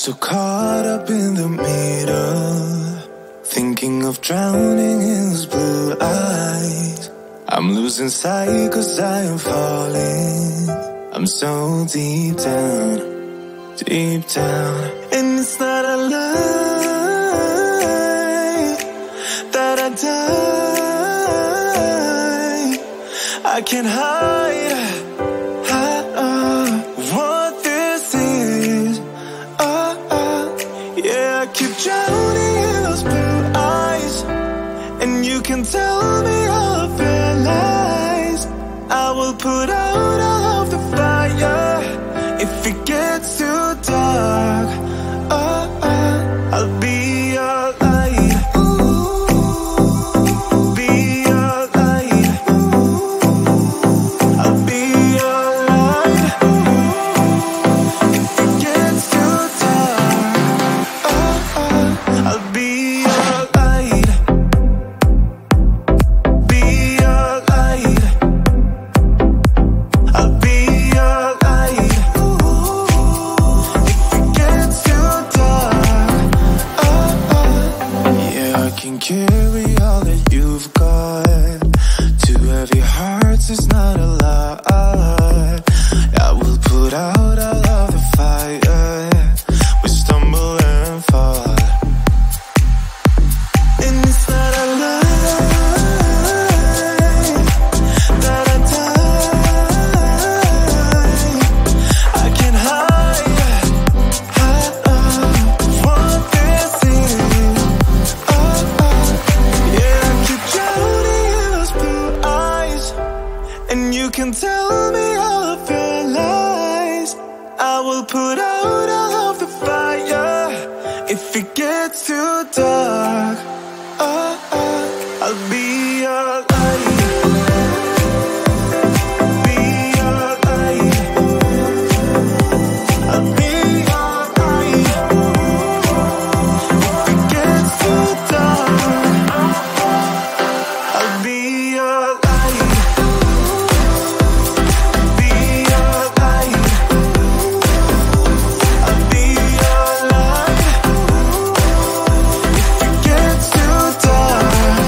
So caught up in the middle, thinking of drowning in those blue eyes. I'm losing sight 'cause I am falling. I'm so deep down, deep down. And it's not a lie that I die. I can't hide what this is. Yeah, I keep drowning in those blue eyes, and you can tell me all of your lies. I will put out all of the fire if it gets too dark. I'll be your light. Be your light. I'll be your light. If it gets too dark, I'll be your light. Be your light. I'll be your light. If it gets too dark, yeah, I can carry all that you've got. Two heavy hearts is not a lot. I will put out all of the fire. We stumble and fall, and it's not a lie that I die. I can't hide what this is. Yeah, I keep drowning in those blue eyes, and you can tell me all of your lies. I will put out all of the fire if it gets too dark. I'll be your light. Be your light. I'll be your light. If it gets too dark, I'll be your light. Be your light. I'll be your light. If it gets too dark,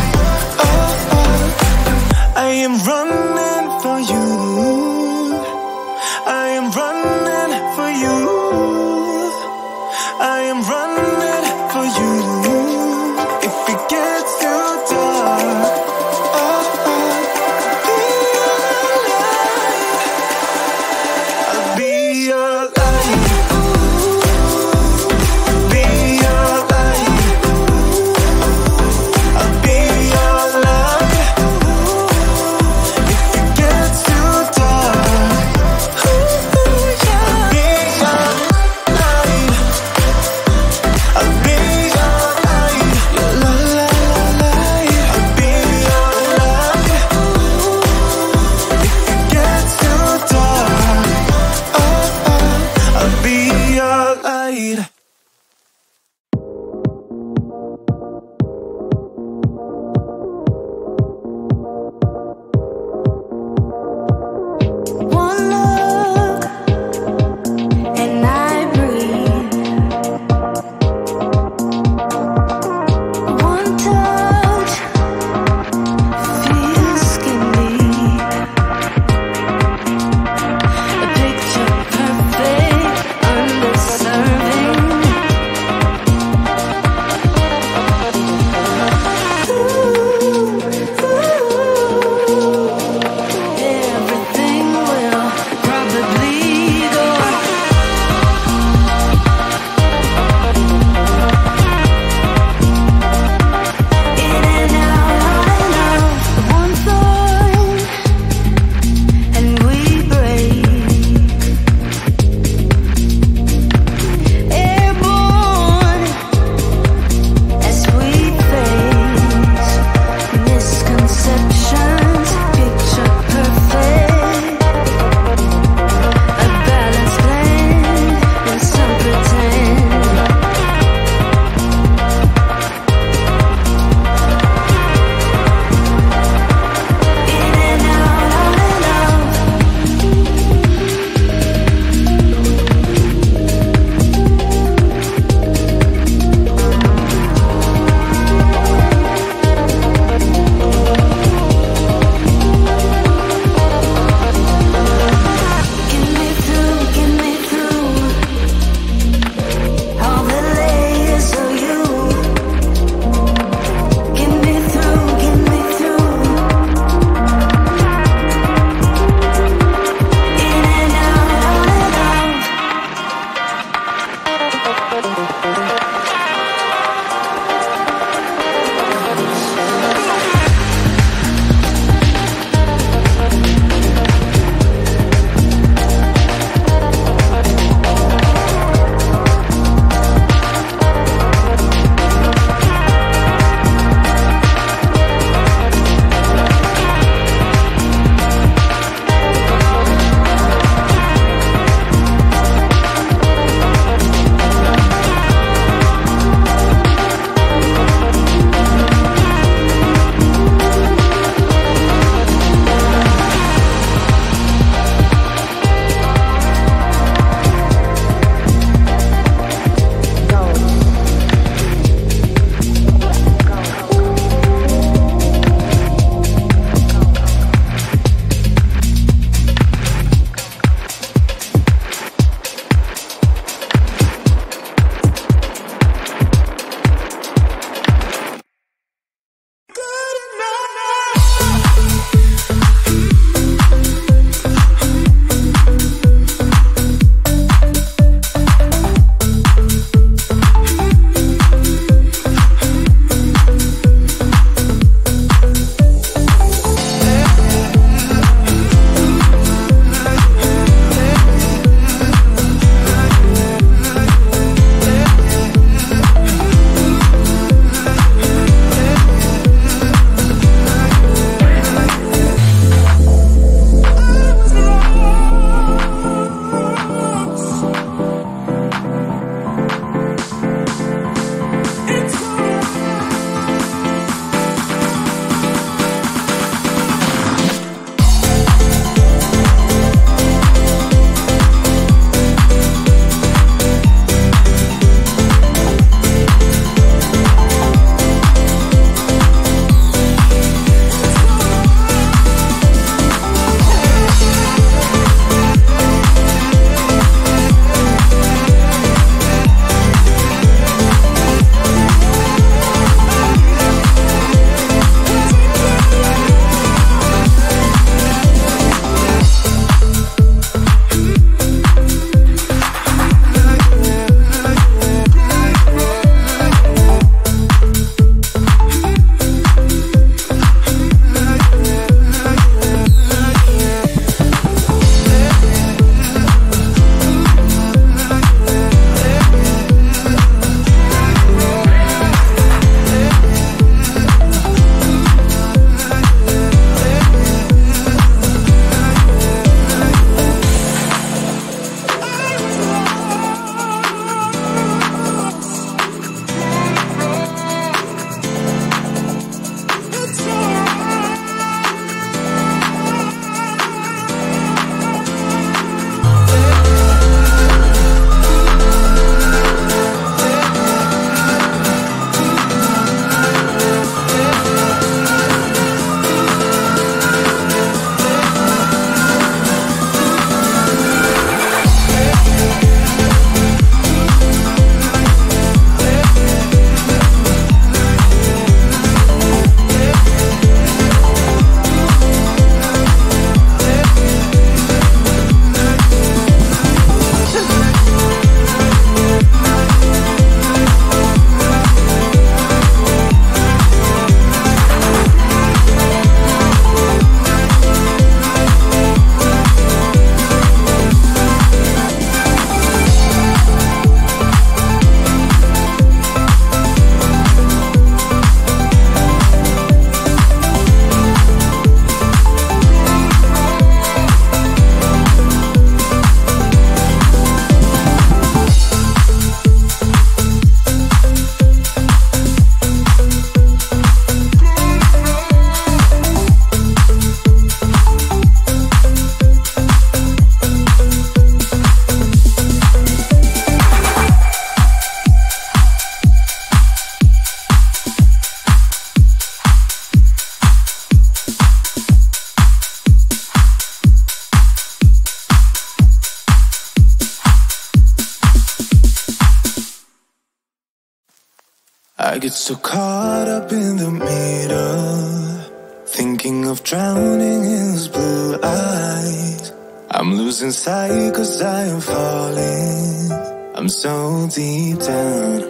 get so caught up in the middle, thinking of drowning in his blue eyes. I'm losing sight 'cause I am falling. I'm so deep down,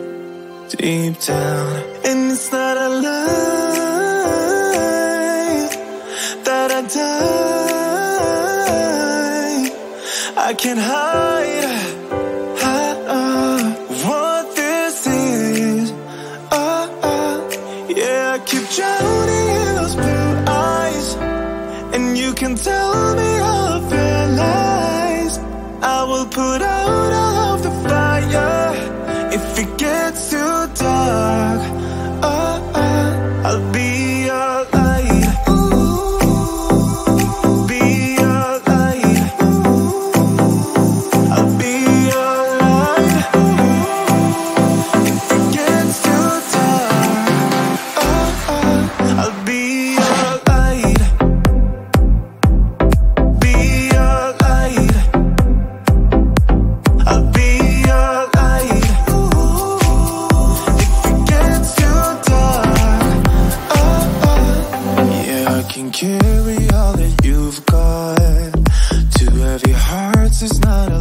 deep down. And it's not a lie that I die. I can't hide what this is. Yeah, I keep drowning in those blue eyes, and you can tell me all of your lies. I will put out all of the fire if it gets too dark. I'll be your light. Be your light. I'll be your light. If it gets too dark, I'll be your light. Be your light. I'll be your light. If it gets too dark, yeah, I can carry all that you've got. Two heavy hearts is not